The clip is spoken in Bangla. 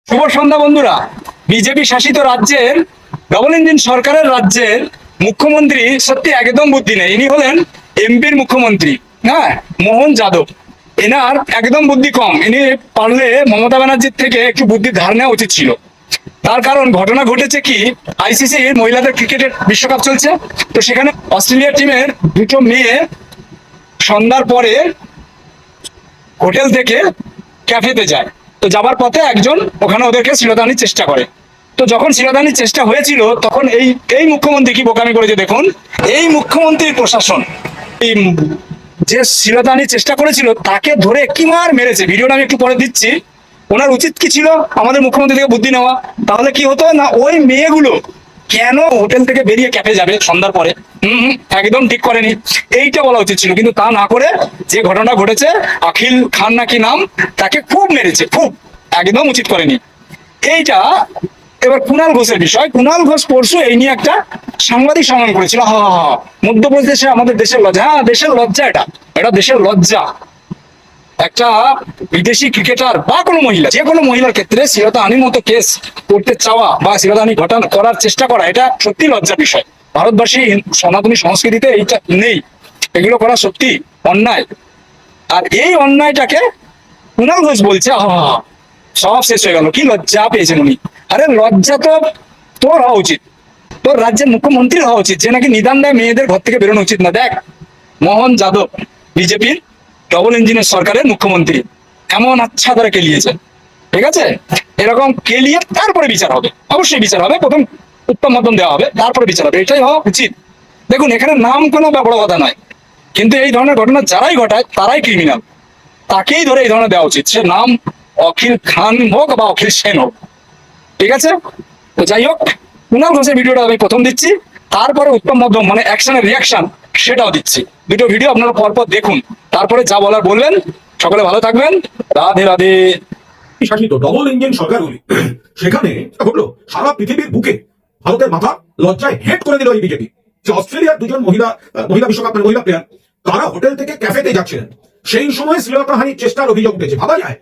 শুভ সন্ধ্যা বন্ধুরা। বিজেপি শাসিত রাজ্যের ডবল ইঞ্জিন সরকারের রাজ্যের মুখ্যমন্ত্রী সত্যি একদম বুদ্ধি নেই। ইনি হলেন এমপির মুখ্যমন্ত্রী, হ্যাঁ, মোহন যাদব। এনার একদম বুদ্ধি কম। ইনি পারলে মমতা ব্যানার্জির থেকে একটু বুদ্ধির ধার নেওয়া উচিত ছিল। তার কারণ ঘটনা ঘটেছে কি, আইসিসির মহিলাদের ক্রিকেটের বিশ্বকাপ চলছে, তো সেখানে অস্ট্রেলিয়া টিমের দুটো মেয়ে সন্ধ্যার পরে হোটেল থেকে ক্যাফেতে যায়। তো যাবার পথে একজন ওখানে ওদেরকে শিরোধানির চেষ্টা করে। তো যখন শিরোধানির চেষ্টা হয়েছিল তখন এই এই মুখ্যমন্ত্রী কি বোকামি করেছে দেখুন। এই মুখ্যমন্ত্রীর প্রশাসন এই যে শিরোধানির চেষ্টা করেছিল তাকে ধরে কি মার মেরেছে, ভিডিওটা আমি একটু পরে দিচ্ছি। ওনার উচিত কি ছিল আমাদের মুখ্যমন্ত্রী থেকে বুদ্ধি নেওয়া। তাহলে কি হতো না, ওই মেয়েগুলো কেন হোটেল থেকে বেরিয়ে ক্যাফে যাবে সন্ধ্যার পরে? একদম ঠিক করেনি, এইটা বলা উচিত ছিল। কিন্তু তা না করে যে ঘটনা ঘটেছে, আখিল খান নাকি নাম, তাকে খুব মেরেছে, খুব, একদম উচিত করেনি এইটা। এবার কুণাল ঘোষের বিষয়। কুণাল ঘোষ পরশু এই নিয়ে একটা সাংবাদিক সম্মেলন করেছিল। হা হা হা, মধ্যপ্রদেশে আমাদের দেশের লজ্জা। হ্যাঁ, দেশের লজ্জা, এটা এটা দেশের লজ্জা। একটা বিদেশি ক্রিকেটার বা কোনো মহিলা, যে কোনো মহিলার ক্ষেত্রে শিরোধানির মতো কেস করতে চাওয়া বা শিরোধানি ঘটানো করার চেষ্টা করা, এটা সত্যি লজ্জার বিষয়। ভারতবাসী সনাতনী সংস্কৃতিতে এইটা নেই, এগুলো করা সত্যি অন্যায়। আর এই অন্যায়টাকে কুণাল ঘোষ বলছে আহা, সব শেষ হয়ে গেল। কি লজ্জা পেয়েছেন উনি। আরে লজ্জা তো তোর হওয়া উচিত, তোর রাজ্যের মুখ্যমন্ত্রী হওয়া উচিত, যে নাকি নিদান দেয় মেয়েদের ঘর থেকে বেরোনো উচিত না। দেখ, মোহন যাদব বিজেপির ডবল ইঞ্জিনের সরকারের মুখ্যমন্ত্রী এমন আচ্ছা ধরে কেলিয়েছে, ঠিক আছে? এরকম কেলিয়ে তারপরে বিচার হবে, অবশ্যই বিচার হবে। প্রথম উত্তম মধ্যম দেওয়া হবে, তারপরে বিচার হবে, এটাই হওয়া উচিত। দেখুন, এখানে নাম কোনো বড় কথা নয়, কিন্তু এই ধরনের ঘটনা যারাই ঘটায় তারাই ক্রিমিনাল, তাকেই ধরে এই ধরনের দেওয়া উচিত। সে নাম অখিল খান হোক বা অখিল সেন হোক, ঠিক আছে? তো যাই হোক, কুণাল ঘোষের ভিডিওটা আমি প্রথম দিচ্ছি, তারপরে উত্তম মধ্যম মানে অ্যাকশনের রিয়াকশন সেটাও দিচ্ছি। দুটো ভিডিও আপনারা পরপর দেখুন, তারপরে যা বলার বলবেন। সকলে ভালো থাকবেন, রাধে রাধে। শাসিত ডবল ইঞ্জিন সরকারগুলি সেখানে ঘটলো সারা পৃথিবীর বুকে ভারতের মাথা লজ্জায় হেট করে দিল এই বিজেপি। যে অস্ট্রেলিয়ার দুজন মহিলা বিশ্বকাপের মহিলা প্লেয়ার, তারা হোটেল থেকে ক্যাফেতে যাচ্ছিলেন, সেই সময় শ্লীলতাহানির চেষ্টার অভিযোগ উঠেছে। ভাবা যায়